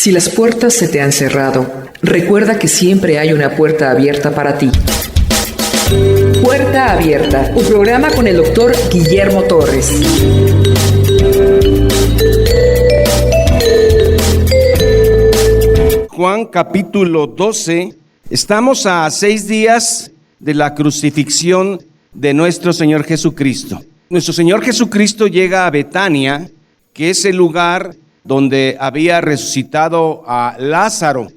Si las puertas se te han cerrado, recuerda que siempre hay una puerta abierta para ti. Puerta Abierta, un programa con el doctor Guillermo Torres. Juan capítulo 12. Estamos a 6 días de la crucifixión de nuestro Señor Jesucristo. Nuestro Señor Jesucristo llega a Betania, que es el lugar donde había resucitado a Lázaro.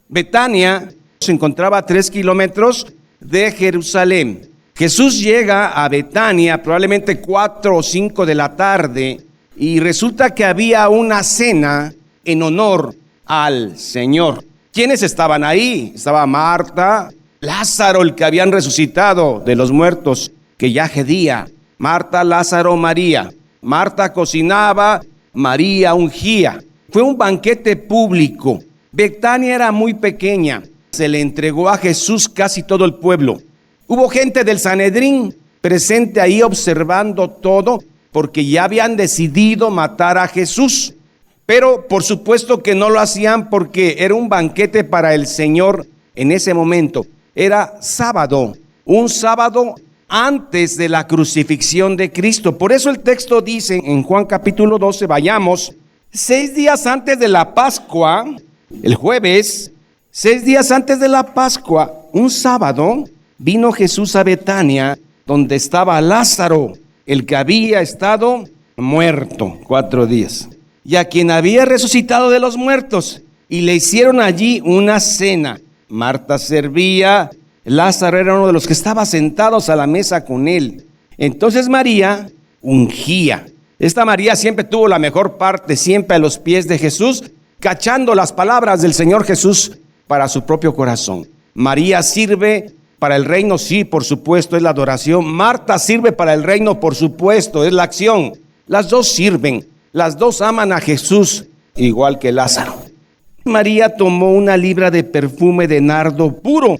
Betania se encontraba a 3 kilómetros de Jerusalén. Jesús llega a Betania probablemente 4 o 5 de la tarde y resulta que había una cena en honor al Señor. ¿Quiénes estaban ahí? Estaba Marta, Lázaro, el que habían resucitado de los muertos, que ya gedía. Marta, Lázaro, María. Marta cocinaba, María ungía. Fue un banquete público. Betania era muy pequeña. Se le entregó a Jesús casi todo el pueblo. Hubo gente del Sanedrín presente ahí observando todo, porque ya habían decidido matar a Jesús. Pero por supuesto que no lo hacían porque era un banquete para el Señor en ese momento. Era sábado, un sábado antes de la crucifixión de Cristo. Por eso el texto dice en Juan capítulo 12, vayamos, 6 días antes de la Pascua, el jueves, 6 días antes de la Pascua, un sábado, vino Jesús a Betania, donde estaba Lázaro, el que había estado muerto 4 días, y a quien había resucitado de los muertos, y le hicieron allí una cena. Marta servía, Lázaro era uno de los que estaba sentados a la mesa con él. Entonces María ungía. Esta María siempre tuvo la mejor parte, siempre a los pies de Jesús, cachando las palabras del Señor Jesús para su propio corazón. María sirve para el reino, sí, por supuesto, es la adoración. Marta sirve para el reino, por supuesto, es la acción. Las dos sirven, las dos aman a Jesús, igual que Lázaro. María tomó una libra de perfume de nardo puro.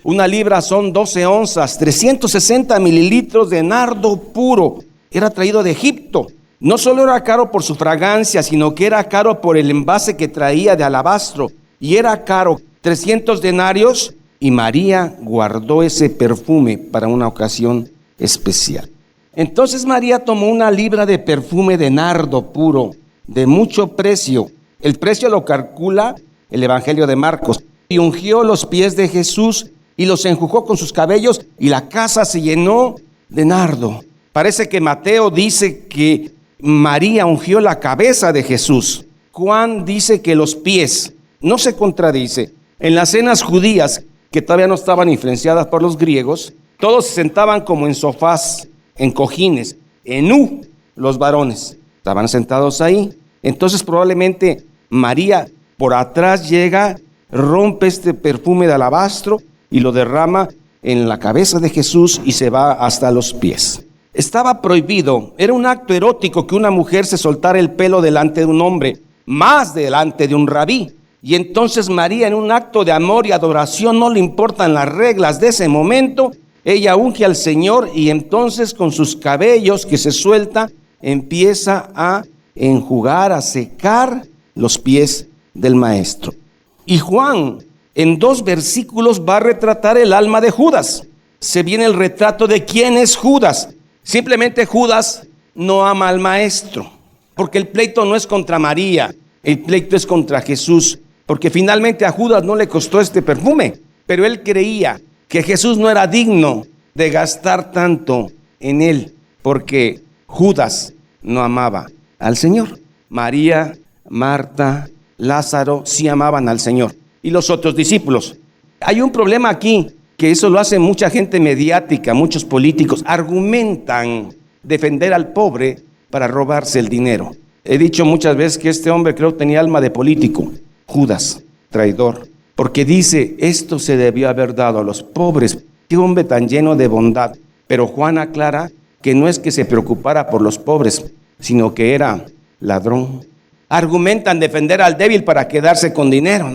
Una libra son 12 onzas, 360 mililitros de nardo puro. Era traído de Egipto. No solo era caro por su fragancia, sino que era caro por el envase que traía de alabastro. Y era caro, 300 denarios. Y María guardó ese perfume para una ocasión especial. Entonces María tomó una libra de perfume de nardo puro, de mucho precio. El precio lo calcula el Evangelio de Marcos. Y ungió los pies de Jesús y los enjugó con sus cabellos, y la casa se llenó de nardo. Parece que Mateo dice que María ungió la cabeza de Jesús. Juan dice que los pies. No se contradice. En las cenas judías, que todavía no estaban influenciadas por los griegos, todos se sentaban como en sofás, en cojines, en U, los varones. Estaban sentados ahí. Entonces probablemente María por atrás llega, rompe este perfume de alabastro y lo derrama en la cabeza de Jesús y se va hasta los pies. Estaba prohibido, era un acto erótico que una mujer se soltara el pelo delante de un hombre, más delante de un rabí. Y entonces María, en un acto de amor y adoración, no le importan las reglas de ese momento, ella unge al Señor y entonces con sus cabellos que se suelta, empieza a enjugar, a secar los pies del maestro. Y Juan, en 2 versículos, va a retratar el alma de Judas. Se viene el retrato de quién es Judas. Simplemente Judas no ama al maestro, porque el pleito no es contra María, el pleito es contra Jesús, porque finalmente a Judas no le costó este perfume, pero él creía que Jesús no era digno de gastar tanto en él, porque Judas no amaba al Señor. María, Marta, Lázaro sí amaban al Señor, y los otros discípulos. Hay un problema aquí, que eso lo hace mucha gente mediática, muchos políticos, argumentan defender al pobre para robarse el dinero. He dicho muchas veces que este hombre creo tenía alma de político, Judas, traidor, porque dice, esto se debió haber dado a los pobres. Qué hombre tan lleno de bondad. Pero Juan aclara que no es que se preocupara por los pobres, sino que era ladrón. Argumentan defender al débil para quedarse con dinero.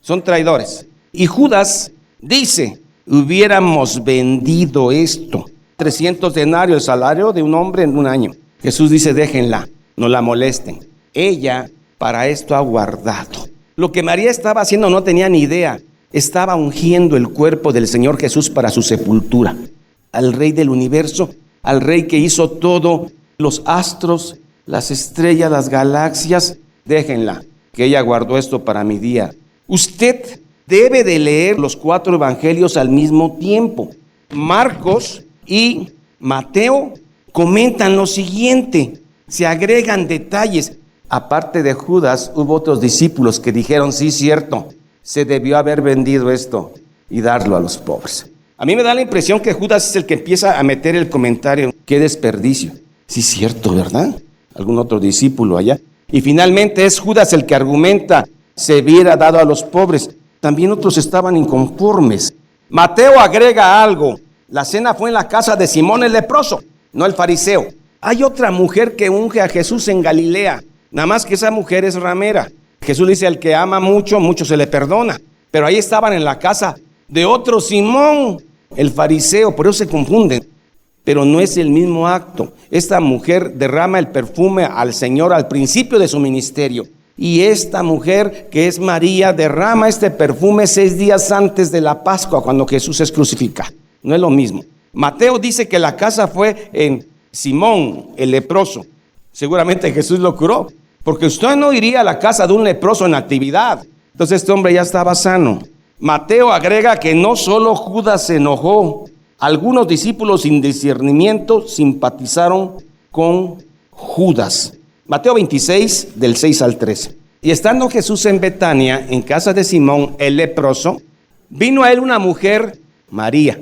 Son traidores. Y Judas dice, hubiéramos vendido esto, 300 denarios, el salario de un hombre en un año. Jesús dice, déjenla, no la molesten. Ella para esto ha guardado. Lo que María estaba haciendo no tenía ni idea. Estaba ungiendo el cuerpo del Señor Jesús para su sepultura. Al Rey del universo, al Rey que hizo todo, los astros, las estrellas, las galaxias. Déjenla, que ella guardó esto para mi día. Usted debe de leer los 4 evangelios al mismo tiempo. Marcos y Mateo comentan lo siguiente, se agregan detalles. Aparte de Judas, hubo otros discípulos que dijeron, sí, cierto, se debió haber vendido esto y darlo a los pobres. A mí me da la impresión que Judas es el que empieza a meter el comentario, qué desperdicio. Sí, cierto, ¿verdad? Algún otro discípulo allá. Y finalmente es Judas el que argumenta, se hubiera dado a los pobres. También otros estaban inconformes. Mateo agrega algo, la cena fue en la casa de Simón el leproso, no el fariseo. Hay otra mujer que unge a Jesús en Galilea, nada más que esa mujer es ramera. Jesús dice, al que ama mucho, mucho se le perdona. Pero ahí estaban en la casa de otro Simón, el fariseo, por eso se confunden. Pero no es el mismo acto. Esta mujer derrama el perfume al Señor al principio de su ministerio. Y esta mujer, que es María, derrama este perfume 6 días antes de la Pascua, cuando Jesús es crucificado. No es lo mismo. Mateo dice que la casa fue en Simón, el leproso. Seguramente Jesús lo curó, porque usted no iría a la casa de un leproso en actividad. Entonces este hombre ya estaba sano. Mateo agrega que no solo Judas se enojó, algunos discípulos sin discernimiento simpatizaron con Judas. Mateo 26, del 6 al 13. Y estando Jesús en Betania, en casa de Simón el leproso, vino a él una mujer, María,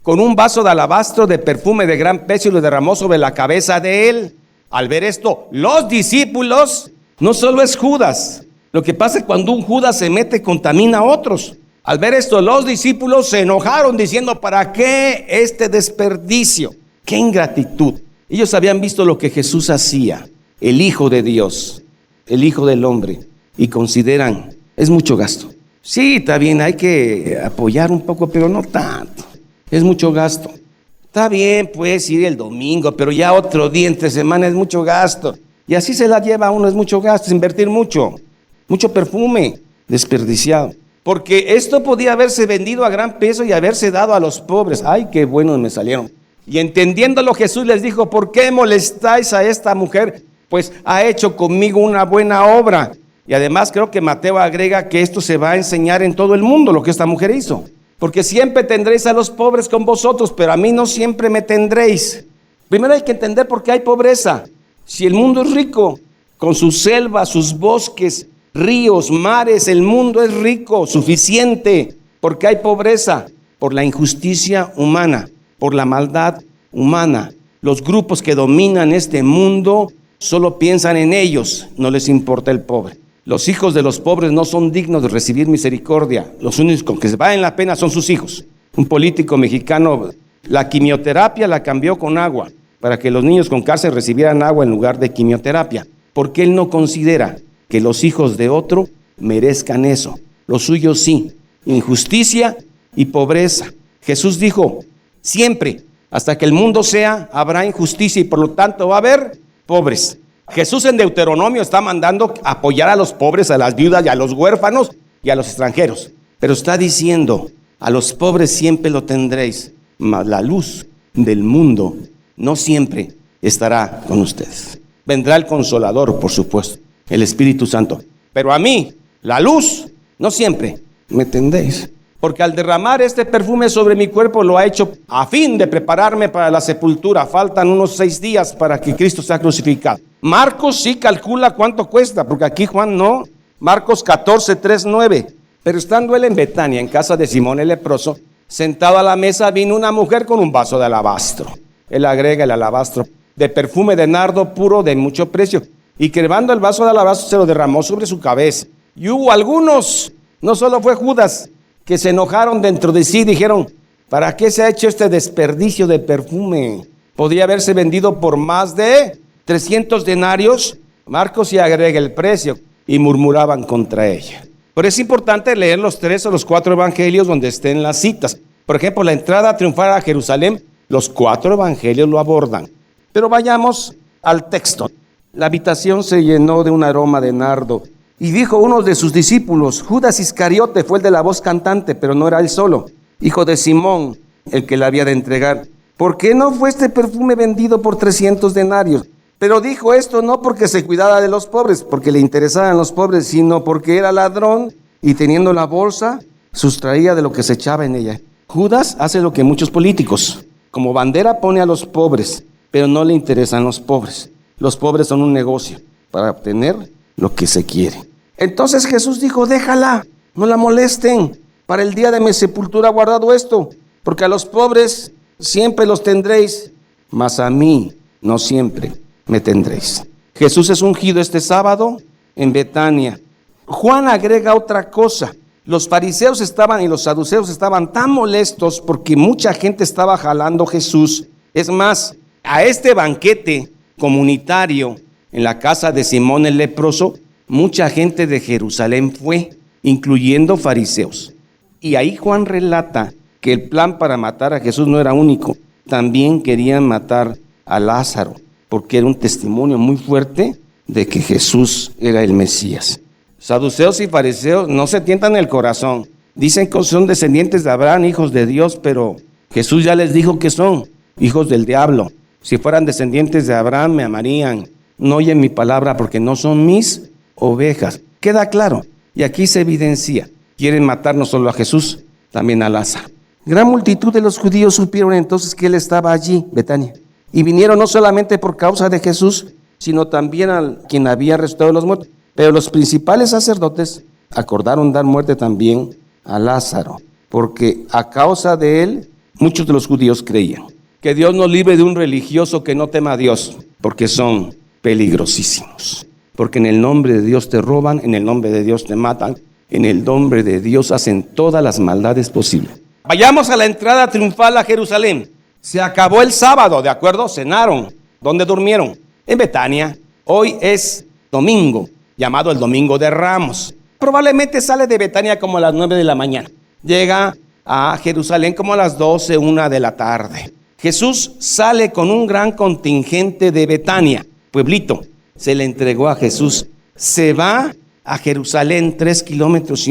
con un vaso de alabastro de perfume de gran precio y lo derramó sobre la cabeza de él. Al ver esto, los discípulos, no solo es Judas, lo que pasa es que cuando un Judas se mete, contamina a otros. Al ver esto, los discípulos se enojaron diciendo, ¿para qué este desperdicio? ¡Qué ingratitud! Ellos habían visto lo que Jesús hacía, el Hijo de Dios, el Hijo del Hombre, y consideran, es mucho gasto. Sí, está bien, hay que apoyar un poco, pero no tanto. Es mucho gasto. Está bien, puedes ir el domingo, pero ya otro día entre semana es mucho gasto. Y así se la lleva uno, es mucho gasto, es invertir mucho perfume desperdiciado. Porque esto podía haberse vendido a gran peso y haberse dado a los pobres. ¡Ay, qué buenos me salieron! Y entendiéndolo, Jesús les dijo, ¿por qué molestáis a esta mujer? Pues ha hecho conmigo una buena obra. Y además creo que Mateo agrega que esto se va a enseñar en todo el mundo, lo que esta mujer hizo. Porque siempre tendréis a los pobres con vosotros, pero a mí no siempre me tendréis. Primero hay que entender por qué hay pobreza. Si el mundo es rico, con sus selvas, sus bosques, ríos, mares, el mundo es rico, suficiente. ¿Por qué hay pobreza? Por la injusticia humana, por la maldad humana. Los grupos que dominan este mundo solo piensan en ellos, no les importa el pobre. Los hijos de los pobres no son dignos de recibir misericordia. Los únicos que se valen la pena son sus hijos. Un político mexicano, la quimioterapia la cambió con agua, para que los niños con cáncer recibieran agua en lugar de quimioterapia. Porque él no considera que los hijos de otro merezcan eso. Los suyos sí. Injusticia y pobreza. Jesús dijo, siempre, hasta que el mundo sea, habrá injusticia y por lo tanto va a haber pobres. Jesús en Deuteronomio está mandando apoyar a los pobres, a las viudas y a los huérfanos y a los extranjeros. Pero está diciendo, a los pobres siempre lo tendréis, mas la luz del mundo no siempre estará con ustedes. Vendrá el Consolador, por supuesto, el Espíritu Santo. Pero a mí, la luz, no siempre me tendréis. Porque al derramar este perfume sobre mi cuerpo lo ha hecho a fin de prepararme para la sepultura. Faltan unos 6 días para que Cristo sea crucificado. Marcos sí calcula cuánto cuesta, porque aquí Juan no. Marcos 14, 3, 9. Pero estando él en Betania, en casa de Simón el leproso, sentado a la mesa vino una mujer con un vaso de alabastro. Él agrega el alabastro de perfume de nardo puro de mucho precio. Y quebrando el vaso de alabastro se lo derramó sobre su cabeza. Y hubo algunos, no solo fue Judas, que se enojaron dentro de sí y dijeron, ¿para qué se ha hecho este desperdicio de perfume? Podría haberse vendido por más de 300 denarios. Marcos sí agrega el precio y murmuraban contra ella. Pero es importante leer los 3 o los 4 evangelios donde estén las citas. Por ejemplo, la entrada triunfal a Jerusalén, los 4 evangelios lo abordan. Pero vayamos al texto. La habitación se llenó de un aroma de nardo Y dijo uno de sus discípulos: Judas Iscariote fue el de la voz cantante, pero no era él solo, hijo de Simón, el que la había de entregar. ¿Por qué no fue este perfume vendido por 300 denarios? Pero dijo esto no porque se cuidara de los pobres, porque le interesaban los pobres, sino porque era ladrón y teniendo la bolsa, sustraía de lo que se echaba en ella. Judas hace lo que muchos políticos, como bandera pone a los pobres, pero no le interesan los pobres. Los pobres son un negocio para obtener lo que se quiere. Entonces Jesús dijo: déjala, no la molesten. Para el día de mi sepultura he guardado esto, porque a los pobres siempre los tendréis, mas a mí no siempre me tendréis. Jesús es ungido este sábado en Betania. Juan agrega otra cosa. Los fariseos y los saduceos estaban tan molestos porque mucha gente estaba jalando a Jesús. Es más, a este banquete comunitario en la casa de Simón el leproso, mucha gente de Jerusalén fue, incluyendo fariseos. Y ahí Juan relata que el plan para matar a Jesús no era único. También querían matar a Lázaro, porque era un testimonio muy fuerte de que Jesús era el Mesías. Saduceos y fariseos no se tientan el corazón. Dicen que son descendientes de Abraham, hijos de Dios, pero Jesús ya les dijo que son hijos del diablo. Si fueran descendientes de Abraham, me amarían. No oyen mi palabra porque no son mis ovejas. Queda claro. Y aquí se evidencia. Quieren matar no solo a Jesús, también a Lázaro. Gran multitud de los judíos supieron entonces que él estaba allí, Betania. Y vinieron no solamente por causa de Jesús, sino también a quien había resucitado de los muertos. Pero los principales sacerdotes acordaron dar muerte también a Lázaro, porque a causa de él muchos de los judíos creían. Que Dios nos libre de un religioso que no tema a Dios, porque son peligrosísimos. Porque en el nombre de Dios te roban, en el nombre de Dios te matan, en el nombre de Dios hacen todas las maldades posibles. Vayamos a la entrada triunfal a Jerusalén. Se acabó el sábado, ¿de acuerdo? Cenaron. ¿Dónde durmieron? En Betania. Hoy es domingo, llamado el Domingo de Ramos. Probablemente sale de Betania como a las 9 de la mañana. Llega a Jerusalén como a las 12, 1 de la tarde. Jesús sale con un gran contingente de Betania, pueblito. Se le entregó a Jesús. Se va a Jerusalén 3,5 kilómetros.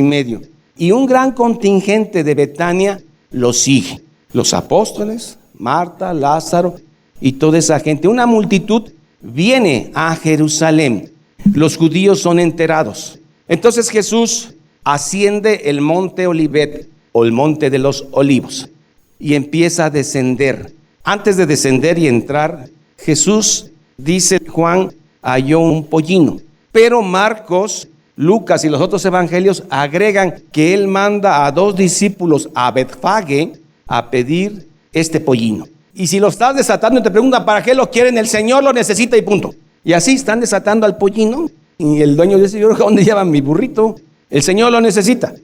Y un gran contingente de Betania lo sigue. Los apóstoles, Marta, Lázaro y toda esa gente. Una multitud viene a Jerusalén. Los judíos son enterados. Entonces Jesús asciende el monte Olivet o el monte de los olivos y empieza a descender. Antes de descender y entrar, Jesús, dice Juan, halló un pollino. Pero Marcos, Lucas y los otros evangelios agregan que él manda a 2 discípulos a Betfage a pedir este pollino. Y si lo estás desatando y te preguntan ¿para qué lo quieren? El Señor lo necesita y punto. Y así están desatando al pollino y el dueño dice: ¿yo dónde lleva mi burrito? El Señor lo necesita.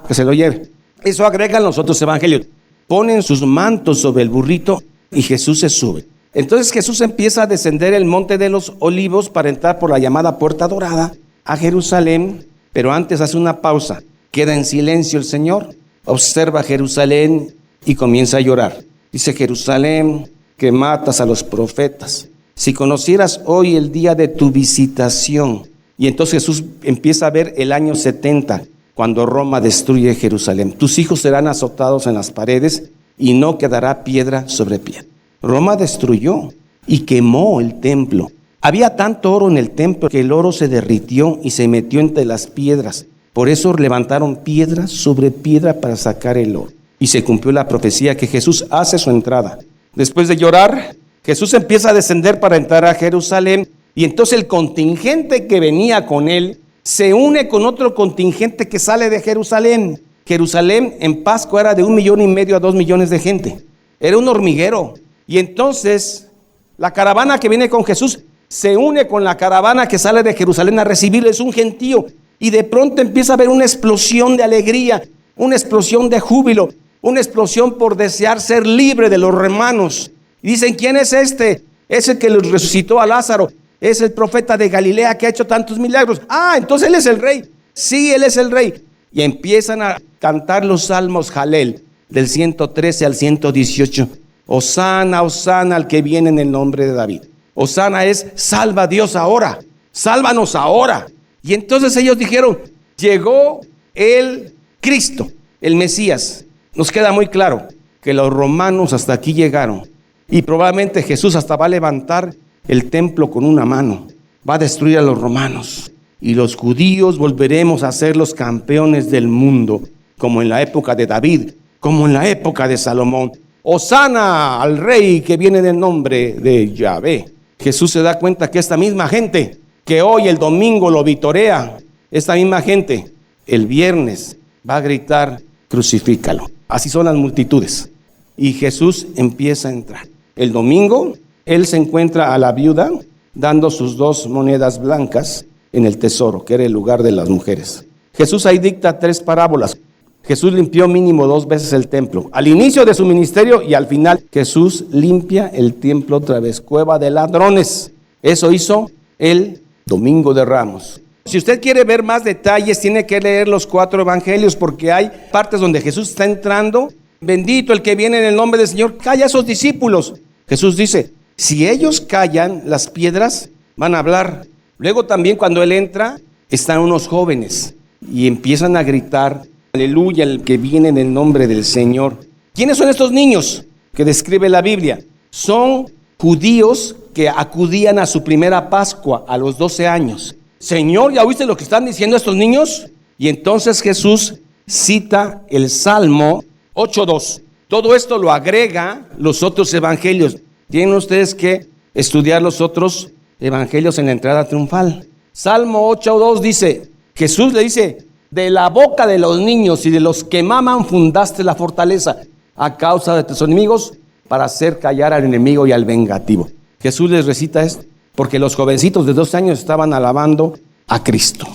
Que se lo lleve. Eso agregan los otros evangelios. Ponen sus mantos sobre el burrito y Jesús se sube. Entonces Jesús empieza a descender el monte de los olivos para entrar por la llamada Puerta Dorada a Jerusalén, pero antes hace una pausa. Queda en silencio el Señor, observa Jerusalén y comienza a llorar. Dice: Jerusalén, que matas a los profetas, si conocieras hoy el día de tu visitación. Y entonces Jesús empieza a ver el año 70, cuando Roma destruye Jerusalén. Tus hijos serán azotados en las paredes y no quedará piedra sobre piedra. Roma destruyó y quemó el templo. Había tanto oro en el templo que el oro se derritió y se metió entre las piedras. Por eso levantaron piedra sobre piedra para sacar el oro. Y se cumplió la profecía que Jesús hace su entrada. Después de llorar, Jesús empieza a descender para entrar a Jerusalén. Y entonces el contingente que venía con él se une con otro contingente que sale de Jerusalén. Jerusalén en Pascua era de 1,5 millones a 2 millones de gente. Era un hormiguero. Y entonces la caravana que viene con Jesús se une con la caravana que sale de Jerusalén a recibirlo. Es un gentío. Y de pronto empieza a haber una explosión de alegría, una explosión de júbilo, una explosión por desear ser libre de los romanos. Y dicen: ¿quién es este? Es el que los resucitó a Lázaro. Es el profeta de Galilea que ha hecho tantos milagros. Entonces él es el rey. Sí, él es el rey. Y empiezan a cantar los salmos Jalel, del 113 al 118. Hosana, hosana al que viene en el nombre de David. Hosana es: salva a Dios ahora, sálvanos ahora. Y entonces ellos dijeron, llegó el Cristo, el Mesías. Nos queda muy claro que los romanos hasta aquí llegaron. Y probablemente Jesús hasta va a levantar el templo con una mano. Va a destruir a los romanos. Y los judíos volveremos a ser los campeones del mundo, como en la época de David, como en la época de Salomón. Hosana al rey que viene en el nombre de Yahvé. Jesús se da cuenta que esta misma gente que hoy el domingo lo vitorea, esta misma gente el viernes va a gritar, crucifícalo. Así son las multitudes. Y Jesús empieza a entrar. El domingo, él se encuentra a la viuda dando sus 2 monedas blancas en el tesoro, que era el lugar de las mujeres. Jesús ahí dicta 3 parábolas. Jesús limpió mínimo 2 veces el templo. Al inicio de su ministerio y al final, Jesús limpia el templo otra vez. Cueva de ladrones. Eso hizo el Domingo de Ramos. Si usted quiere ver más detalles, tiene que leer los 4 evangelios, porque hay partes donde Jesús está entrando. Bendito el que viene en el nombre del Señor. Calla a esos discípulos. Jesús dice, si ellos callan, las piedras van a hablar. Luego también cuando él entra, están unos jóvenes y empiezan a gritar, aleluya, el que viene en el nombre del Señor. ¿Quiénes son estos niños que describe la Biblia? Son judíos que acudían a su primera Pascua a los 12 años. Señor, ¿ya oíste lo que están diciendo estos niños? Y entonces Jesús cita el Salmo 8:2. Todo esto lo agrega los otros evangelios. Tienen ustedes que estudiar los otros evangelios en la entrada triunfal. Salmo 8:2 dice, Jesús le dice, de la boca de los niños y de los que maman fundaste la fortaleza a causa de tus enemigos para hacer callar al enemigo y al vengativo. Jesús les recita esto porque los jovencitos de 12 años estaban alabando a Cristo.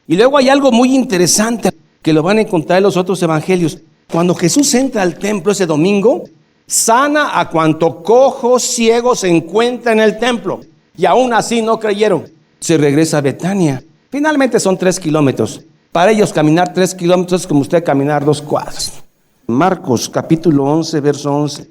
Y luego hay algo muy interesante que lo van a encontrar en los otros evangelios. Cuando Jesús entra al templo ese domingo, sana a cuanto cojo, ciego se encuentra en el templo. Y aún así no creyeron. Se regresa a Betania. Finalmente son 3 kilómetros. Para ellos caminar 3 kilómetros es como usted caminar 2 cuadras. Marcos capítulo 11, verso 11.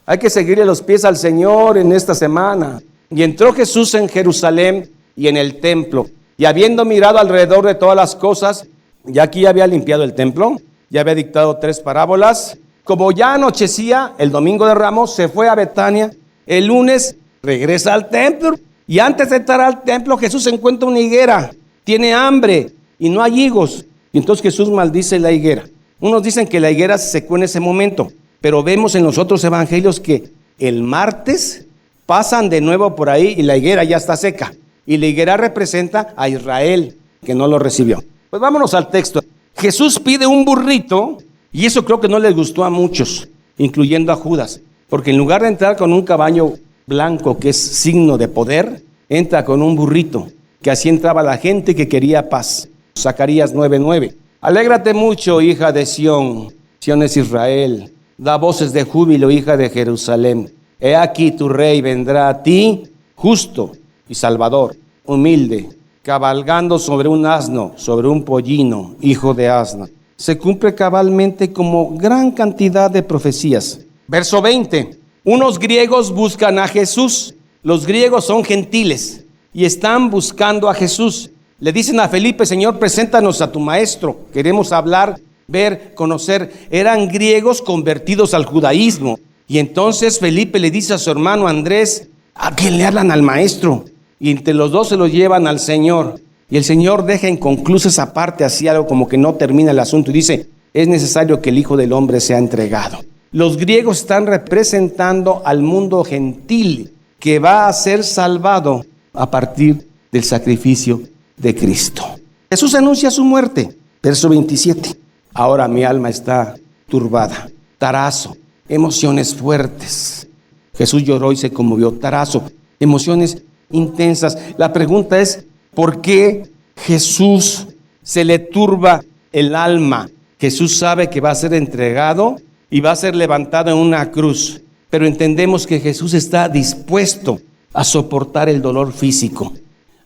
Hay que seguirle los pies al Señor en esta semana. Y entró Jesús en Jerusalén y en el templo. Y habiendo mirado alrededor de todas las cosas, ya aquí había limpiado el templo, ya había dictado 3 parábolas. Como ya anochecía, el domingo de Ramos se fue a Betania. El lunes regresa al templo. Y antes de entrar al templo, Jesús encuentra una higuera. Tiene hambre y no hay higos. Y entonces Jesús maldice la higuera. Unos dicen que la higuera se secó en ese momento. Pero vemos en los otros evangelios que el martes pasan de nuevo por ahí y la higuera ya está seca. Y la higuera representa a Israel, que no lo recibió. Pues vámonos al texto. Jesús pide un burrito y eso creo que no les gustó a muchos, incluyendo a Judas. Porque en lugar de entrar con un caballo blanco, que es signo de poder, entra con un burrito, que así entraba la gente que quería paz. Zacarías 9:9. Alégrate mucho, hija de Sión. Sión es Israel. Da voces de júbilo, hija de Jerusalén. He aquí tu rey vendrá a ti, justo y salvador, humilde, cabalgando sobre un asno, sobre un pollino, hijo de asna. Se cumple cabalmente como gran cantidad de profecías. Verso 20. Unos griegos buscan a Jesús. Los griegos son gentiles y están buscando a Jesús. Le dicen a Felipe, Señor, preséntanos a tu maestro. Queremos hablar, ver, conocer. Eran griegos convertidos al judaísmo. Y entonces Felipe le dice a su hermano Andrés, ¿a quién le hablan? Al maestro. Y entre los dos se lo llevan al Señor. Y el Señor deja inconclusa esa parte, así algo como que no termina el asunto. Y dice, es necesario que el Hijo del Hombre sea entregado. Los griegos están representando al mundo gentil que va a ser salvado a partir del sacrificio de Cristo. Jesús anuncia su muerte. Verso 27. Ahora mi alma está turbada. Tarazo. Emociones fuertes. Jesús lloró y se conmovió. Tarazo. Emociones intensas. La pregunta es, ¿por qué Jesús se le turba el alma? Jesús sabe que va a ser entregado y va a ser levantado en una cruz. Pero entendemos que Jesús está dispuesto a soportar el dolor físico.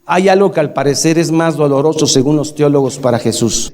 Hay algo que al parecer es más doloroso según los teólogos para Jesús.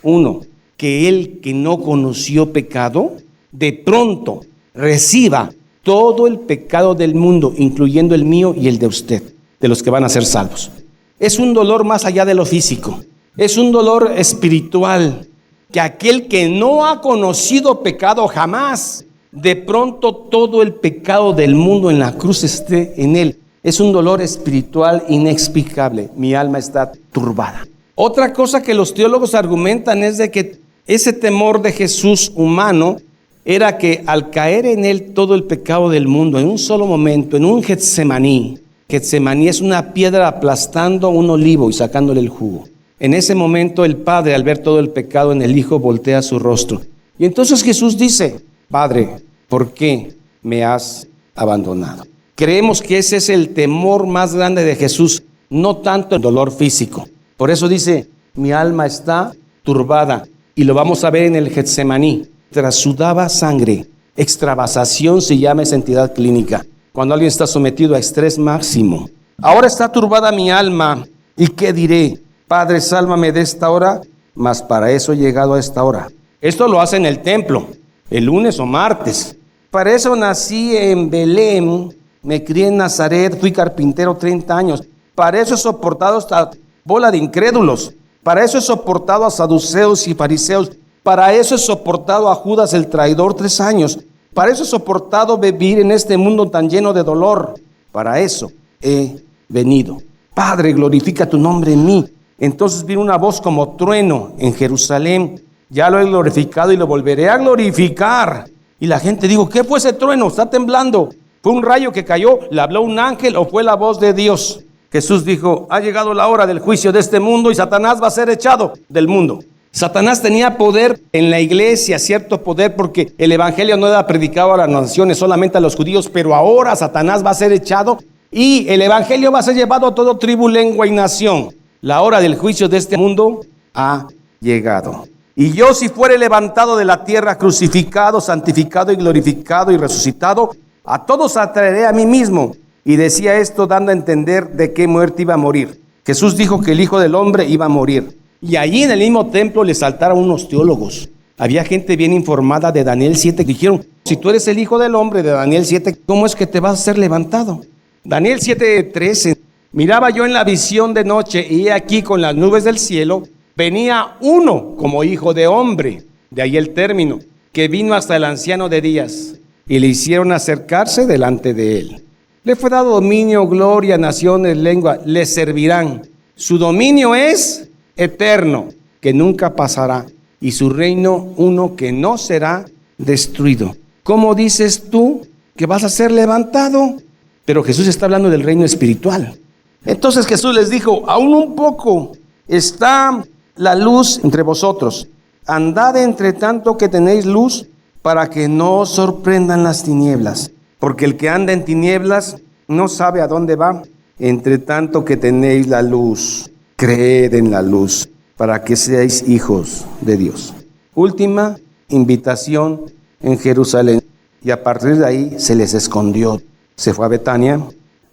1, que él que no conoció pecado, de pronto reciba todo el pecado del mundo, incluyendo el mío y el de usted, de los que van a ser salvos. es un dolor más allá de lo físico. Es un dolor espiritual, que aquel que no ha conocido pecado jamás, de pronto todo el pecado del mundo en la cruz esté en él. Es un dolor espiritual inexplicable. Mi alma está turbada. Otra cosa que los teólogos argumentan es de que ese temor de Jesús humano era que al caer en él todo el pecado del mundo en un solo momento, en un Getsemaní. Getsemaní es una piedra aplastando un olivo y sacándole el jugo. En ese momento el Padre, al ver todo el pecado en el Hijo, voltea su rostro. Y entonces Jesús dice: Padre, ¿por qué me has abandonado? Creemos que ese es el temor más grande de Jesús, no tanto el dolor físico. Por eso dice: mi alma está turbada. Y lo vamos a ver en el Getsemaní. Sudaba sangre. Extravasación se llama esa entidad clínica, cuando alguien está sometido a estrés máximo. Ahora está turbada mi alma. ¿Y qué diré? Padre, sálvame de esta hora, mas para eso he llegado a esta hora. Esto lo hace en el templo, el lunes o martes. Para eso nací en Belén, me crié en Nazaret, fui carpintero 30 años. Para eso he soportado esta bola de incrédulos. Para eso he soportado a saduceos y fariseos. Para eso he soportado a Judas el traidor 3 años. Para eso he soportado vivir en este mundo tan lleno de dolor. Para eso he venido. Padre, glorifica tu nombre en mí. Entonces vino una voz como trueno en Jerusalén: ya lo he glorificado y lo volveré a glorificar. Y la gente dijo: ¿qué fue ese trueno? Está temblando. ¿Fue un rayo que cayó? ¿Le habló un ángel o fue la voz de Dios? Jesús dijo: ha llegado la hora del juicio de este mundo y Satanás va a ser echado del mundo. Satanás tenía poder en la iglesia, cierto poder, porque el evangelio no era predicado a las naciones, solamente a los judíos, pero ahora Satanás va a ser echado y el evangelio va a ser llevado a todo tribu, lengua y nación. La hora del juicio de este mundo ha llegado. Y yo, si fuere levantado de la tierra, crucificado, santificado y glorificado y resucitado, a todos atraeré a mí mismo. Y decía esto dando a entender de qué muerte iba a morir. Jesús dijo que el Hijo del Hombre iba a morir. Y allí en el mismo templo le saltaron unos teólogos. Había gente bien informada de Daniel 7. Dijeron: si tú eres el Hijo del Hombre de Daniel 7, ¿cómo es que te vas a ser levantado? Daniel 7:13. Miraba yo en la visión de noche, y he aquí con las nubes del cielo venía uno como hijo de hombre, de ahí el término, que vino hasta el anciano de días, y le hicieron acercarse delante de él. Le fue dado dominio, gloria, naciones, lengua, le servirán. Su dominio es eterno, que nunca pasará, y su reino uno que no será destruido. ¿Cómo dices tú que vas a ser levantado? Pero Jesús está hablando del reino espiritual. Entonces Jesús les dijo: aún un poco está la luz entre vosotros. Andad entre tanto que tenéis luz, para que no os sorprendan las tinieblas. Porque el que anda en tinieblas no sabe a dónde va. Entre tanto que tenéis la luz, creed en la luz, para que seáis hijos de Dios. Última invitación en Jerusalén. Y a partir de ahí se les escondió. Se fue a Betania.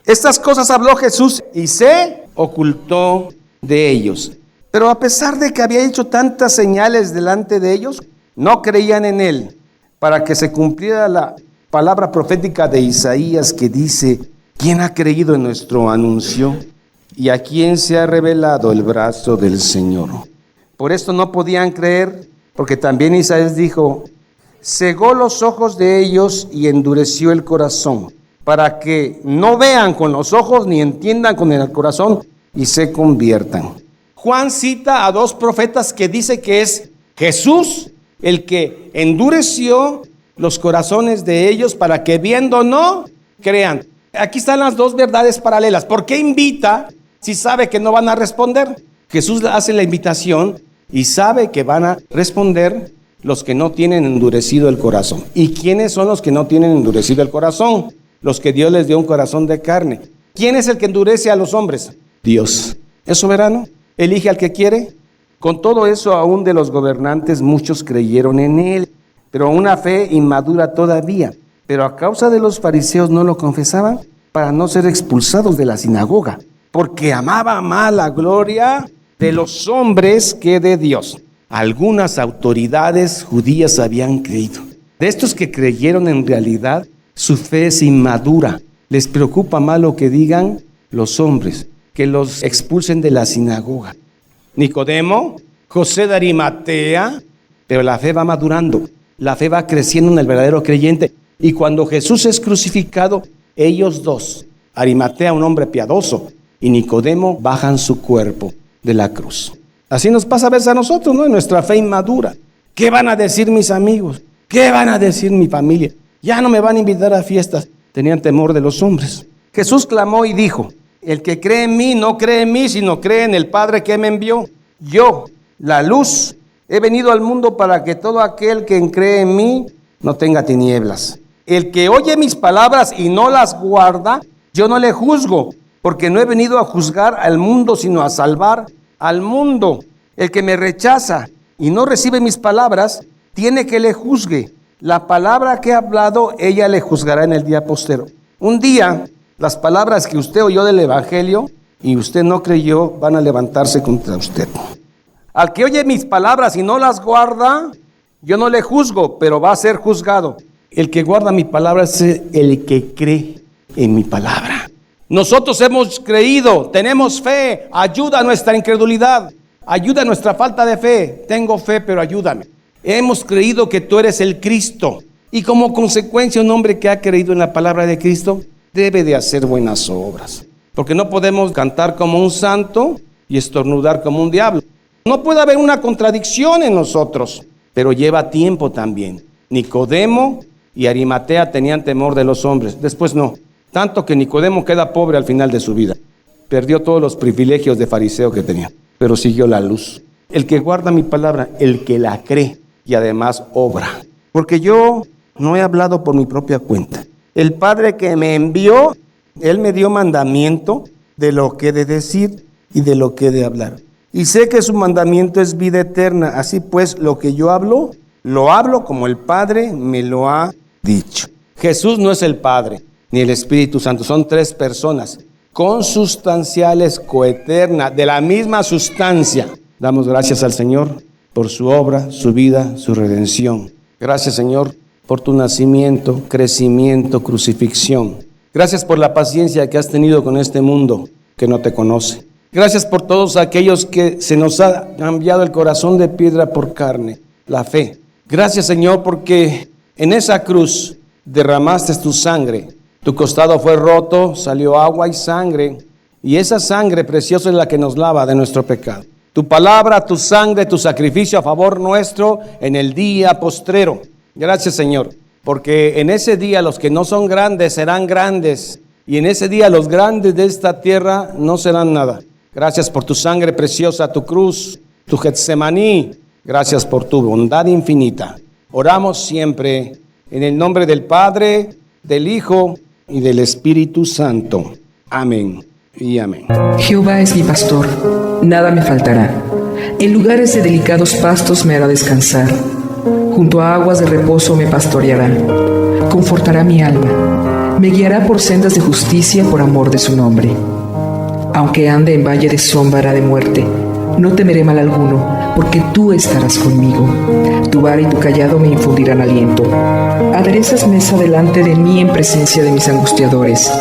Estas cosas habló Jesús y se ocultó de ellos. Pero a pesar de que había hecho tantas señales delante de ellos, no creían en él, para que se cumpliera la palabra profética de Isaías que dice: ¿quién ha creído en nuestro anuncio? ¿Y a quién se ha revelado el brazo del Señor? Por esto no podían creer, porque también Isaías dijo: cegó los ojos de ellos y endureció el corazón, para que no vean con los ojos ni entiendan con el corazón y se conviertan. Juan cita a 2 profetas que dice que es Jesús el que endureció los corazones de ellos para que viendo no crean. Aquí están las 2 verdades paralelas. ¿Por qué invita si sabe que no van a responder? Jesús hace la invitación y sabe que van a responder los que no tienen endurecido el corazón. ¿Y quiénes son los que no tienen endurecido el corazón? Los que Dios les dio un corazón de carne. ¿Quién es el que endurece a los hombres? Dios. ¿Es soberano? ¿Elige al que quiere? Con todo eso, aún de los gobernantes muchos creyeron en él, pero una fe inmadura todavía. Pero a causa de los fariseos no lo confesaban para no ser expulsados de la sinagoga, porque amaba más la gloria de los hombres que de Dios. Algunas autoridades judías habían creído. De estos que creyeron, en realidad su fe es inmadura. Les preocupa más lo que digan los hombres. que los expulsen de la sinagoga. Nicodemo, José de Arimatea, pero la fe va madurando, la fe va creciendo en el verdadero creyente. Y cuando Jesús es crucificado, ellos dos, Arimatea, un hombre piadoso, y Nicodemo, bajan su cuerpo de la cruz. Así nos pasa a veces a nosotros, ¿no? En nuestra fe inmadura. ¿Qué van a decir mis amigos? ¿Qué van a decir mi familia? Ya no me van a invitar a fiestas. Tenían temor de los hombres. Jesús clamó y dijo: el que cree en mí no cree en mí, sino cree en el Padre que me envió. Yo, la luz, he venido al mundo para que todo aquel que cree en mí no tenga tinieblas. El que oye mis palabras y no las guarda, yo no le juzgo, porque no he venido a juzgar al mundo, sino a salvar al mundo. El que me rechaza y no recibe mis palabras, tiene que le juzgue. La palabra que he hablado, ella le juzgará en el día postero. Un día, las palabras que usted oyó del Evangelio y usted no creyó, van a levantarse contra usted. Al que oye mis palabras y no las guarda, yo no le juzgo, pero va a ser juzgado. El que guarda mi palabra es el que cree en mi palabra. Nosotros hemos creído, tenemos fe, ayuda a nuestra incredulidad, ayuda a nuestra falta de fe. Tengo fe, pero ayúdame. Hemos creído que tú eres el Cristo. Y como consecuencia, un hombre que ha creído en la palabra de Cristo debe de hacer buenas obras. Porque no podemos cantar como un santo y estornudar como un diablo. No puede haber una contradicción en nosotros, pero lleva tiempo también. Nicodemo y Arimatea tenían temor de los hombres. Después no. Tanto que Nicodemo queda pobre al final de su vida. Perdió todos los privilegios de fariseo que tenía, pero siguió la luz. El que guarda mi palabra, el que la cree y además obra. Porque yo no he hablado por mi propia cuenta. El Padre que me envió, Él me dio mandamiento de lo que he de decir y de lo que he de hablar. Y sé que su mandamiento es vida eterna. Así pues, lo que yo hablo, lo hablo como el Padre me lo ha dicho. Jesús no es el Padre ni el Espíritu Santo. Son tres personas consustanciales, coeternas, de la misma sustancia. Damos gracias al Señor por su obra, su vida, su redención. Gracias, Señor, por tu nacimiento, crecimiento, crucifixión. Gracias por la paciencia que has tenido con este mundo que no te conoce. Gracias por todos aquellos que se nos ha cambiado el corazón de piedra por carne, la fe. Gracias, Señor, porque en esa cruz derramaste tu sangre. Tu costado fue roto, salió agua y sangre, y esa sangre preciosa es la que nos lava de nuestro pecado. Tu palabra, tu sangre, tu sacrificio a favor nuestro en el día postrero. Gracias, Señor, porque en ese día los que no son grandes serán grandes, y en ese día los grandes de esta tierra no serán nada. Gracias por tu sangre preciosa, tu cruz, tu Getsemaní. Gracias por tu bondad infinita. Oramos siempre en el nombre del Padre, del Hijo y del Espíritu Santo. Amén y amén. Jehová es mi pastor, nada me faltará. En lugares de delicados pastos me hará descansar. Junto a aguas de reposo me pastoreará. Confortará mi alma. Me guiará por sendas de justicia por amor de su nombre. Aunque ande en valle de sombra de muerte, no temeré mal alguno, porque tú estarás conmigo. Tu vara y tu cayado me infundirán aliento. Aderezas mesa delante de mí en presencia de mis angustiadores.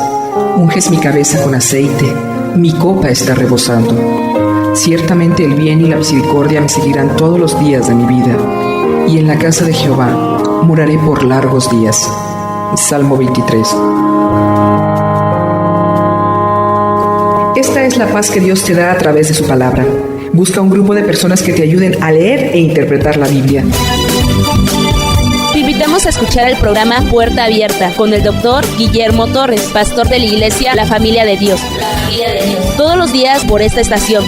Unges mi cabeza con aceite, mi copa está rebosando. Ciertamente el bien y la misericordia me seguirán todos los días de mi vida, y en la casa de Jehová moraré por largos días. Salmo 23. Esta es la paz que Dios te da a través de su palabra. Busca un grupo de personas que te ayuden a leer e interpretar la Biblia. Te invitamos a escuchar el programa Puerta Abierta con el Dr. Guillermo Torres, pastor de la iglesia La Familia de Dios. Todos los días por esta estación.